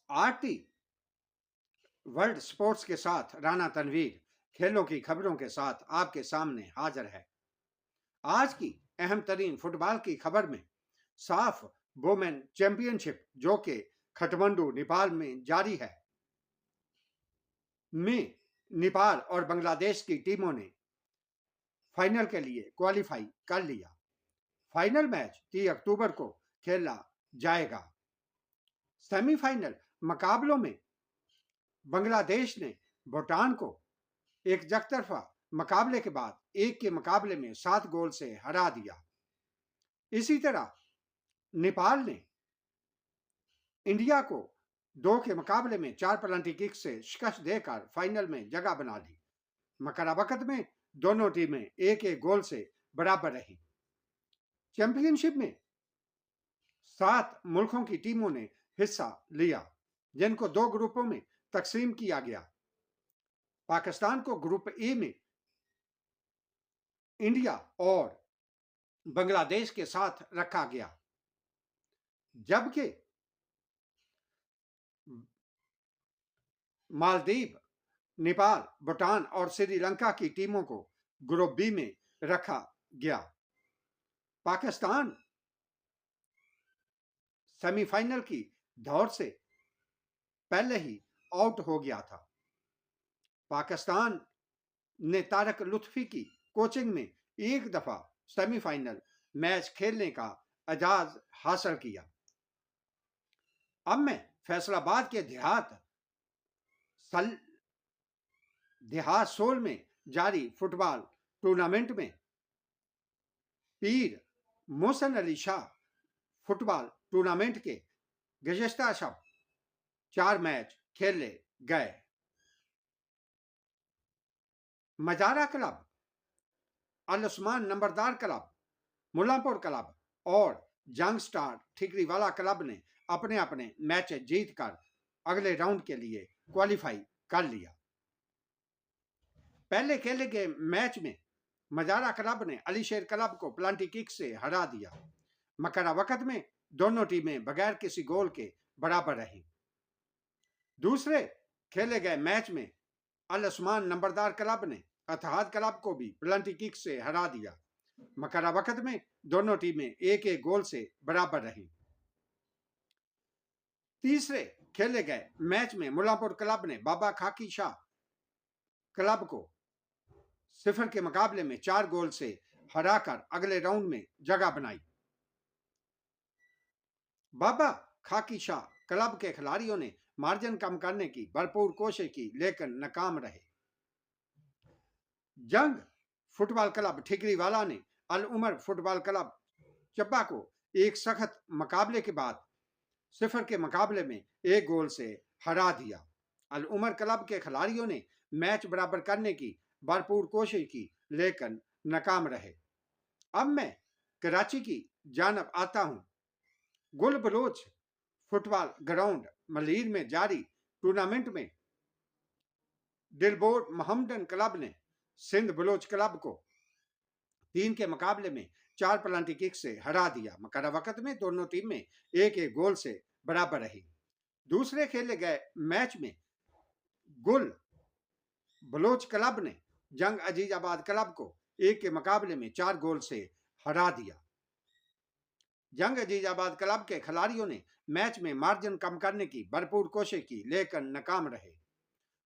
RT world sports के साथ राणा तनवीर खेलों की खबरों के साथ आपके सामने हाजिर है। आज की अहम तरीन फुटबॉल की खबर में साफ वोमेन चैंपियनशिप जो कि खटमंडू नेपाल में जारी है में नेपाल और बांग्लादेश की टीमों ने फाइनल के लिए क्वालिफाई कर लिया। फाइनल मैच 30 अक्टूबर को खेला जाएगा। सेमीफाइनल मुकाबलों में बांग्लादेश ने भूटान को एक जगतरफा मुकाबले के बाद एक के मुकाबले में 7 गोल से हरा दिया। इसी तरह नेपाल ने इंडिया को 2 के मुकाबले में 4 पेनल्टी किक से शिकस्त देकर फाइनल में जगह बना ली। मकरावकत में दोनों टीमें एक एक गोल से बराबर रही। चैंपियनशिप में 7 मुल्कों की टीमों ने हिस्सा लिया, जिनको 2 ग्रुपों में तकसीम किया गया। पाकिस्तान को ग्रुप ए में इंडिया और बांग्लादेश के साथ रखा गया, जबकि मालदीव, नेपाल, भूटान और श्रीलंका की टीमों को ग्रुप बी में रखा गया। पाकिस्तान सेमीफाइनल की दौड़ से पहले ही आउट हो गया था। पाकिस्तान ने तारक लुत्फी की कोचिंग में एक दफा सेमीफाइनल मैच खेलने का एजाज हासिल किया। अब मैं फैसलाबाद के देहात सोल में जारी फुटबॉल टूर्नामेंट में पीर मोहसिन अली शाह फुटबॉल टूर्नामेंट के गुज़िश्ता शब 4 मैच खेले गए। मजारा क्लब, अल उस्मान नंबरदार क्लब, मुल्लांपुर क्लब और जंग स्टार ठिकरीवाला क्लब ने अपने अपने मैच जीतकर अगले राउंड के लिए क्वालिफाई कर लिया। पहले खेले गए मैच में मजारा क्लब ने अलीशेर क्लब को पेनल्टी किक से हरा दिया। मकरावकत में दोनों टीमें बगैर किसी गोल के बराबर रही। दूसरे खेले गए मैच में अल उस्मान नंबरदार क्लब ने अतहाद क्लब को भी पेनल्टी किक से हरा दिया। मकरावकत में दोनों टीमें एक एक गोल से बराबर रही। तीसरे खेले गए मैच में मुल्लांपुर क्लब ने बाबा खाकी शाह क्लब को 0 के मुकाबले में 4 गोल से हराकर अगले राउंड में जगह बनाई। बाबा खाकी शाह क्लब के खिलाड़ियों ने मार्जिन कम करने की भरपूर कोशिश की, लेकिन नाकाम रहे। जंग फुटबॉल क्लब ठिकरीवाला ने अल उमर फुटबॉल क्लब चब्बा को एक सख्त मुकाबले के बाद 0 के मुकाबले में 1 गोल से हरा दिया। अल उमर क्लब के खिलाड़ियों ने मैच बराबर करने की भरपूर कोशिश की, लेकिन नाकाम रहे। अब मैं कराची की जानब आता हूं। गुल बलोच फुटबॉल ग्राउंड मलीर में जारी टूर्नामेंट में दिलबोर मोहम्मदन क्लब ने सिंध बलोच क्लब को 3 के मुकाबले में 4 पेनल्टी किक से हरा दिया। मकरावकत में दोनों टीमें एक एक गोल से बराबर रही। दूसरे खेले गए मैच में गुल बलोच क्लब ने जंग अजीजाबाद क्लब को 1 के मुकाबले में 4 गोल से हरा दिया। जंग अजीजाबाद क्लब के खिलाड़ियों ने मैच में मार्जिन कम करने की भरपूर कोशिश की, लेकिन नाकाम रहे।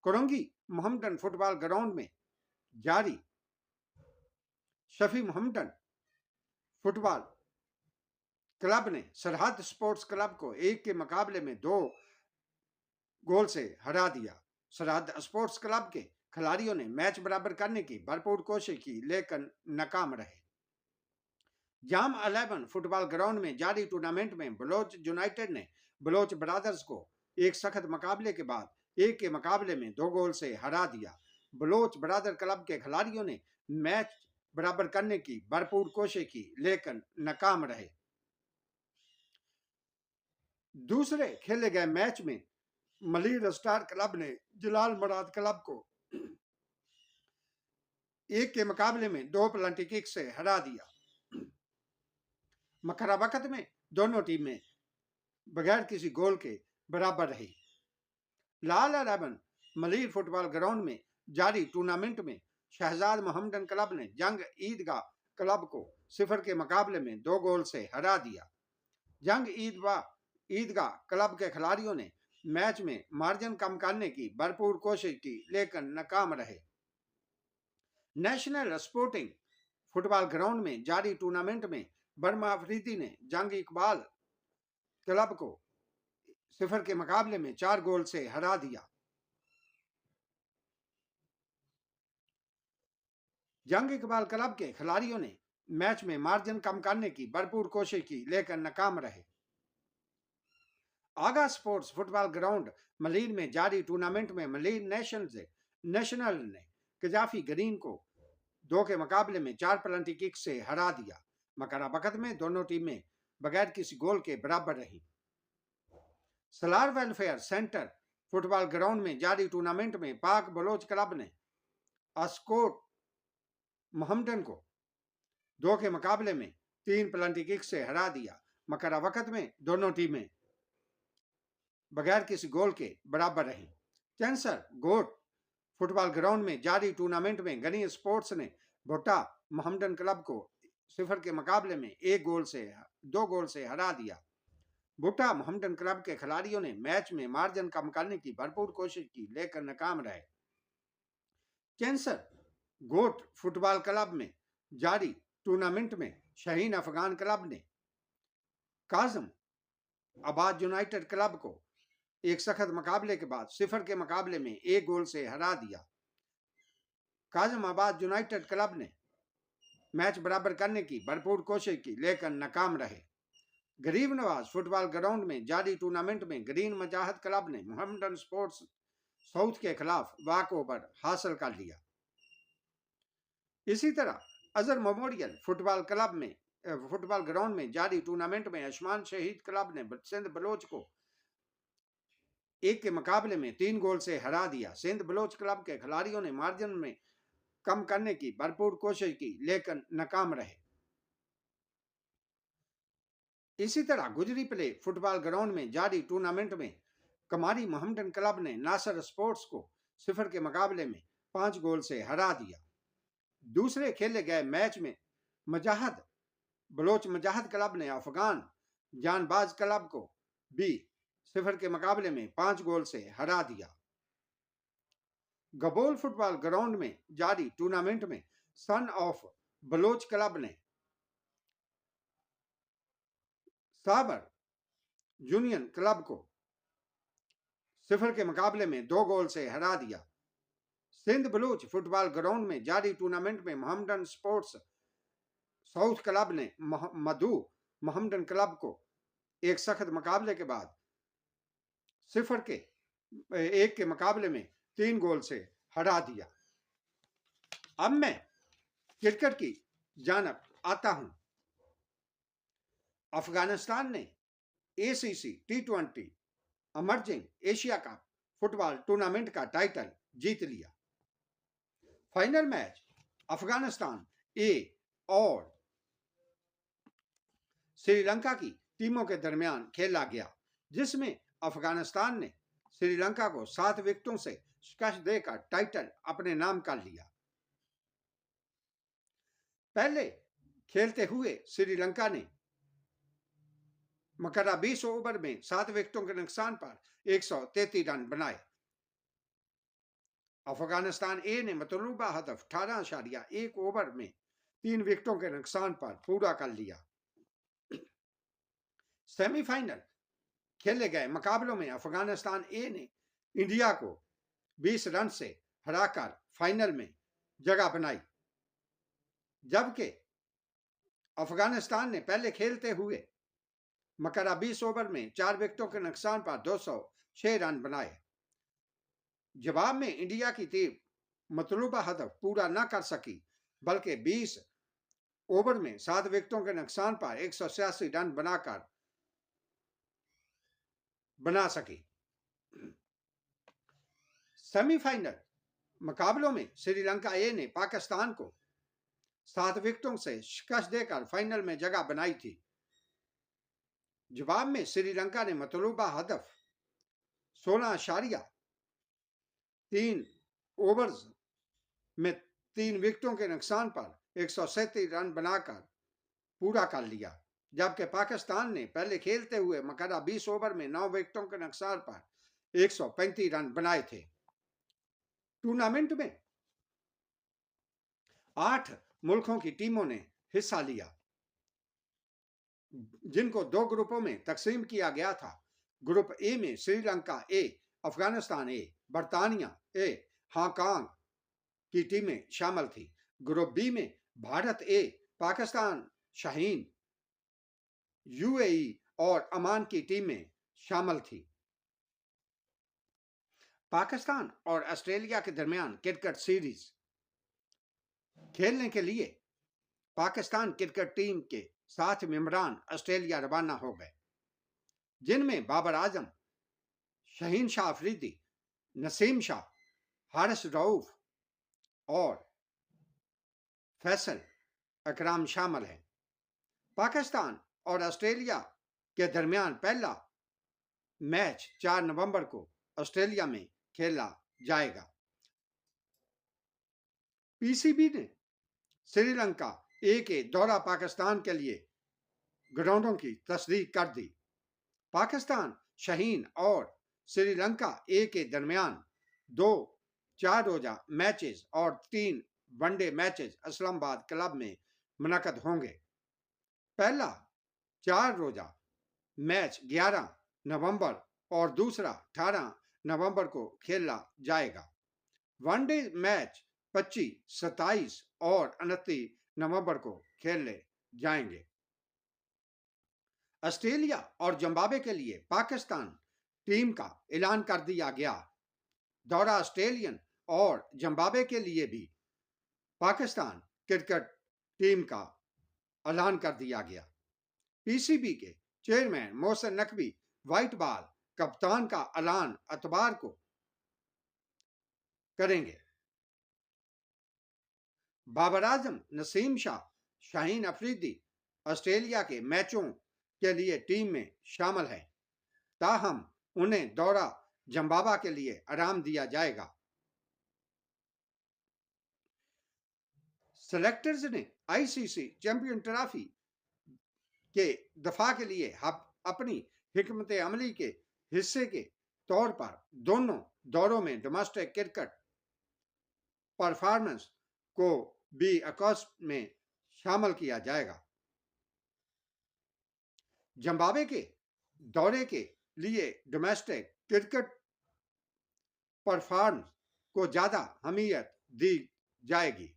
कोरंगी मोहम्मदन फुटबॉल ग्राउंड में जारी शफी मोहम्मदन फुटबॉल क्लब ने सरहद स्पोर्ट्स क्लब को 1 के मुकाबले में 2 गोल से हरा दिया। सरहद स्पोर्ट्स क्लब के खिलाड़ियों ने मैच बराबर करने की भरपूर कोशिश की, लेकिन नाकाम रहे। जाम 11 फुटबॉल ग्राउंड में जारी टूर्नामेंट में बलोच यूनाइटेड ने बलोच ब्रादर्स को एक सख्त मुकाबले के बाद 1 के मुकाबले में 2 गोल से हरा दिया। बलोच ब्रादर क्लब के खिलाड़ियों ने मैच बराबर करने की भरपूर कोशिश की, लेकिन नाकाम रहे। दूसरे खेले गए मैच में मलीर स्टार क्लब ने जलाल मुराद क्लब को 1 के मुकाबले में 2 पेनल्टी किक से हरा दिया। मकरावकत में दोनों टीमें बगैर किसी गोल के बराबर रही। लाल अरबन मलिर फुटबॉल ग्राउंड में जारी टूर्नामेंट में शहजाद मोहम्मदन क्लब ने जंग ईदगाह क्लब को 0 के मुकाबले में 2 गोल से हरा दिया। जंग ईदगाह क्लब के खिलाड़ियों ने मैच में मार्जिन कम करने की भरपूर कोशिश की लेकिन नाकाम रहे। नेशनल स्पोर्टिंग फुटबॉल ग्राउंड में जारी टूर्नामेंट में बर्मा अफरीदी ने जंग इकबाल क्लब को 0 के मुकाबले में 4 गोल से हरा दिया। जंग इकबाल क्लब के खिलाड़ियों ने मैच में मार्जिन कम करने की भरपूर कोशिश की लेकिन नाकाम रहे। आगा स्पोर्ट्स फुटबॉल ग्राउंड मलीर में जारी टूर्नामेंट में मलीर नेशनल ने कजाफी ग्रीन को 2 के मुकाबले में 4 पेनल्टी किक से हरा दिया। मकरा वक्त में दोनों टीमें बगैर किसी गोल के बराबर रही। Salaar welfare centre football ground में जारी टूर्नामेंट में पाक बलोच क्लब ने अस्कोट मोहम्मदन को 2 के मुकाबले में 3 पेनल्टी किक से हरा दिया। मकरा वक्त में दोनों टीमें बगैर किसी गोल के बराबर रही। कैंसर गोट फुटबॉल ग्राउंड में जारी टूर्नामेंट में गनी स्पोर्ट्स ने भुट्टा मोहम्मदन क्लब को 0 के मुकाबले में 2 गोल से हरा दिया। भुट्टा मोहम्मदन क्लब के खिलाड़ियों ने मैच में मार्जिन कम करने की भरपूर कोशिश की लेकिन नाकाम रहे। कैंसर गोट फुटबॉल क्लब में जारी टूर्नामेंट में शहीन अफगान क्लब ने काजम आबाद यूनाइटेड क्लब को एक सख्त मुकाबले के बाद 0 के मुकाबले में 1 गोल से हरा दिया। काजम आबाद यूनाइटेड क्लब ने मैच बराबर करने की भरपूर कोशिश की लेकिन नाकाम रहे। गरीब नवाज फुटबॉल ग्राउंड में जारी टूर्नामेंट में ग्रीन मजाहत क्लब ने मोहम्मदन स्पोर्ट्स साउथ के खिलाफ वॉकओवर हासिल कर लिया। इसी तरह अजहर मेमोरियल फुटबॉल ग्राउंड में जारी टूर्नामेंट में आसमान शहीद क्लब ने सिंध बलोच को 1 के मुकाबले में 3 गोल से हरा दिया। सिंध बलोच क्लब के खिलाड़ियों ने मार्जिन में कम करने की भरपूर कोशिश की लेकिन नाकाम रहे। इसी तरह गुजरी प्ले फुटबॉल ग्राउंड में जारी टूर्नामेंट में कमारी मोहम्मदन क्लब ने नासर स्पोर्ट्स को 0 के मुकाबले में 5 गोल से हरा दिया। दूसरे खेले गए मैच में बलोच मजाहद क्लब ने अफगान जानबाज क्लब को भी 0 के मुकाबले में 5 गोल से हरा दिया। गबोल फुटबॉल ग्राउंड में जारी टूर्नामेंट में सन ऑफ बलोच क्लब ने साबर यूनियन क्लब को 0 के मुकाबले में 2 गोल से हरा दिया। सिंध बलूच फुटबॉल ग्राउंड में जारी टूर्नामेंट में मोहम्मदन स्पोर्ट्स साउथ क्लब ने मधु मोहम्मदन क्लब को एक सख्त मुकाबले के बाद 1 के मुकाबले में 3 गोल से हरा दिया। अब मैं क्रिकेट की जानब आता हूं। अफगानिस्तान ने ACC T20 emerging Asia cup football tournament का टाइटल जीत लिया। फाइनल मैच अफगानिस्तान ए और श्रीलंका की टीमों के दरमियान खेला गया, जिसमें अफगानिस्तान ने श्रीलंका को 7 विकेटों से शिकस्त देकर टाइटल अपने नाम कर लिया। पहले खेलते हुए श्रीलंका ने मकरा 20 ओवर में 7 विकेटों के नुकसान पर 133 रन बनाए। अफगानिस्तान ए ने मतलूबा हदफ 18.1 ओवर में 3 विकेटों के नुकसान पर पूरा कर लिया। सेमीफाइनल खेले गए मुकाबलों में अफगानिस्तान ए ने इंडिया को 20 रन से हराकर फाइनल में जगह बनाई, जबकि अफगानिस्तान ने पहले खेलते हुए मकरा 20 ओवर में 4 विकेटों के नुकसान पर 206 रन बनाए। जवाब में इंडिया की टीम मतलूबा हदफ पूरा न कर सकी, बल्कि 20 ओवर में 7 विकेटों के नुकसान पर 186 रन बना सकी। सेमीफाइनल मुकाबलों में श्रीलंका ए ने पाकिस्तान को 7 विकेटों से शिकस्त देकर फाइनल में जगह बनाई थी। जवाब में श्रीलंका ने मतलूबा हदफ 16 3 ओवर्स में 3 विकेटों के नुकसान पर 137 रन बनाकर पूरा कर लिया, जबकि पाकिस्तान ने पहले खेलते हुए मकरा 20 ओवर में 9 विकेटों के नुकसान पर 135 रन बनाए थे। टूर्नामेंट में 8 मुल्कों की टीमों ने हिस्सा लिया, जिनको 2 ग्रुपों में तकसीम किया गया था। ग्रुप ए में श्रीलंका ए, अफगानिस्तान ए, बरतानिया ए, हांगकांग की टीमें शामिल थी। ग्रुप बी में भारत ए, पाकिस्तान, शाहीन, यूएई और अमान की टीमें शामिल थी। पाकिस्तान और ऑस्ट्रेलिया के दरमियान क्रिकेट सीरीज खेलने के लिए पाकिस्तान क्रिकेट टीम के 7 मेंबरान ऑस्ट्रेलिया रवाना हो गए, जिनमें बाबर आजम, शहीन शाह अफरीदी, नसीम शाह, हारिस रऊफ और फैसल अकराम शामिल हैं। पाकिस्तान और ऑस्ट्रेलिया के दरमियान पहला मैच 4 नवंबर को ऑस्ट्रेलिया में खेला जाएगा। पीसीबी ने श्रीलंका ए के दौरा पाकिस्तान के लिए ग्राउंडों की तस्दीक कर दी। पाकिस्तान, शाहीन और श्रीलंका ए के दरमियान 2 4 रोजा मैचेस और 3 वनडे मैचेस इस्लामाबाद क्लब में मुनक्कद होंगे। पहला 4 रोजा मैच 11 नवंबर और दूसरा 18 नवंबर को खेला जाएगा। वनडे मैच 25, 27 और 29 नवंबर को खेले जाएंगे। ऑस्ट्रेलिया और जिम्बाब्वे के लिए पाकिस्तान टीम का ऐलान कर दिया गया। दौरा ऑस्ट्रेलियन और जिम्बाब्वे के लिए भी पाकिस्तान क्रिकेट टीम का ऐलान कर दिया गया। पीसीबी के chairman Mohsin Naqvi white ball कप्तान का ऐलान इतवार को करेंगे। बाबर आजम, नसीम शाह, शाहीन अफरीदी ऑस्ट्रेलिया के मैचों के लिए टीम में शामिल है, ताहम उन्हें दौरा जिम्बाब्वे के लिए आराम दिया जाएगा। सेलेक्टर्स ने आईसीसी चैंपियन ट्रॉफी के दफा के लिए अपनी हिकमत अमली के हिस्से के तौर पर दोनों दौरों में डोमेस्टिक क्रिकेट परफॉर्मेंस को भी अकॉस्ट में शामिल किया जाएगा। जिम्बाब्वे के दौरे के लिए डोमेस्टिक क्रिकेट परफॉर्मेंस को ज्यादा अहमियत दी जाएगी।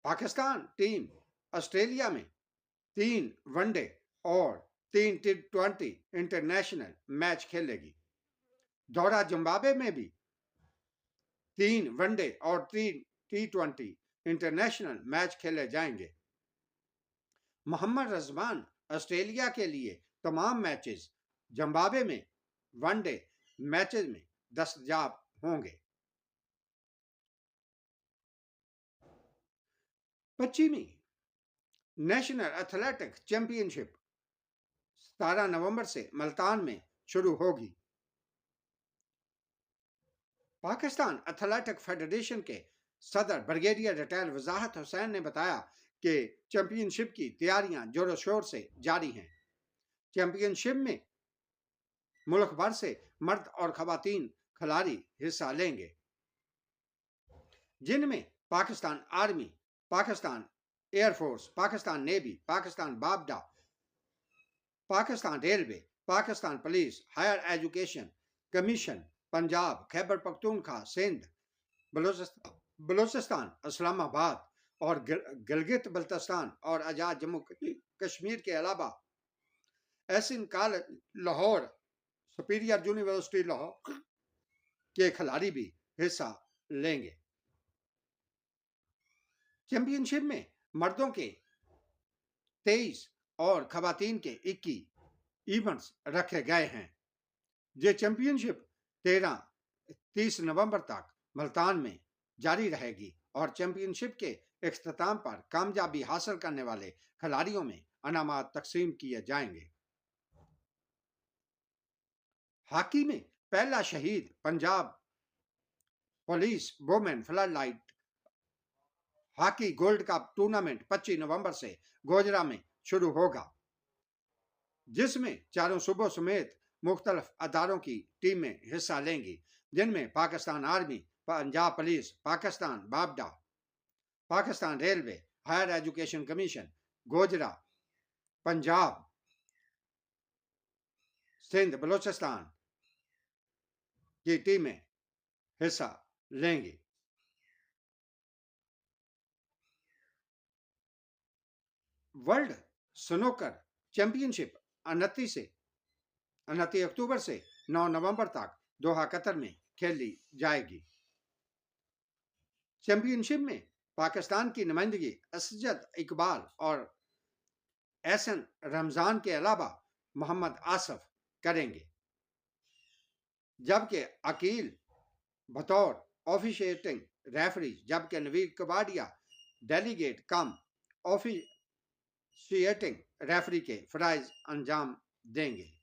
पाकिस्तान टीम ऑस्ट्रेलिया में 3 वनडे और 3 T20 इंटरनेशनल मैच खेलेगी। दौरा जिम्बाब्वे में भी 3 वनडे और 3 T20 इंटरनेशनल मैच खेले जाएंगे। मोहम्मद रजवान ऑस्ट्रेलिया के लिए तमाम मैचेस जिम्बाब्वे में वनडे मैचेस में दस्तयाब होंगे। पश्चिमी नेशनल एथलेटिक चैंपियनशिप 17 नवंबर से मुल्तान में शुरू होगी। पाकिस्तान एथलेटिक फेडरेशन के सदर ब्रिगेडियर रिटायर वजाहत हुसैन ने बताया कि चैंपियनशिप की तैयारियां जोरों शोर से जारी हैं। चैंपियनशिप में मुल्क भर से मर्द और खवातीन खिलाड़ी हिस्सा लेंगे, जिनमें Pakistan army, Pakistan air force, Pakistan navy, Pakistan बाबडा, Pakistan railway, Pakistan police, higher education commission, Punjab, Khyber Pakhtunkhwa, Sindh, Balochistan, Islamabad और गिलगित बल्तिस्तान और आज़ाद जम्मू कश्मीर के अलावा Aitchison college Lahore, superior university Lahore के खिलाड़ी भी हिस्सा लेंगे। चैंपियनशिप में मर्दों के 23 और खवातीन के 21 इवेंट्स रखे गए हैं। ये चैंपियनशिप 30 नवंबर तक मुल्तान में जारी रहेगी और चैंपियनशिप के इख्तिताम पर कामयाबी हासिल करने वाले खिलाड़ियों में इनामात तकसीम किए जाएंगे। हॉकी में पहला शहीद Punjab police women flood light hockey gold cup tournament 25 नवंबर से गोजरा में शुरू होगा, जिसमें चारों सूबों समेत मुख्तलिफ अदारों की टीमें हिस्सा लेंगी, जिनमें पाकिस्तान आर्मी, पंजाब पुलिस, पाकिस्तान बाबडा, Pakistan railway, higher education commission, Gojra, Punjab, Sindh, Balochistan की टीमें हिस्सा लेंगी। वर्ल्ड स्नूकर चैंपियनशिप 29 अक्टूबर से 9 नवंबर तक दोहा कतर में खेली जाएगी। चैंपियनशिप में पाकिस्तान की नुमाइंदगी असजद इकबाल और एहसन रमजान के अलावा मोहम्मद आसफ करेंगे, जबकि अकील बतौर ऑफिशिएटिंग रेफरी, जबकि नवीद कबाडिया डेलीगेट कम ऑफिशिएटिंग रेफरी के फराइज अंजाम देंगे।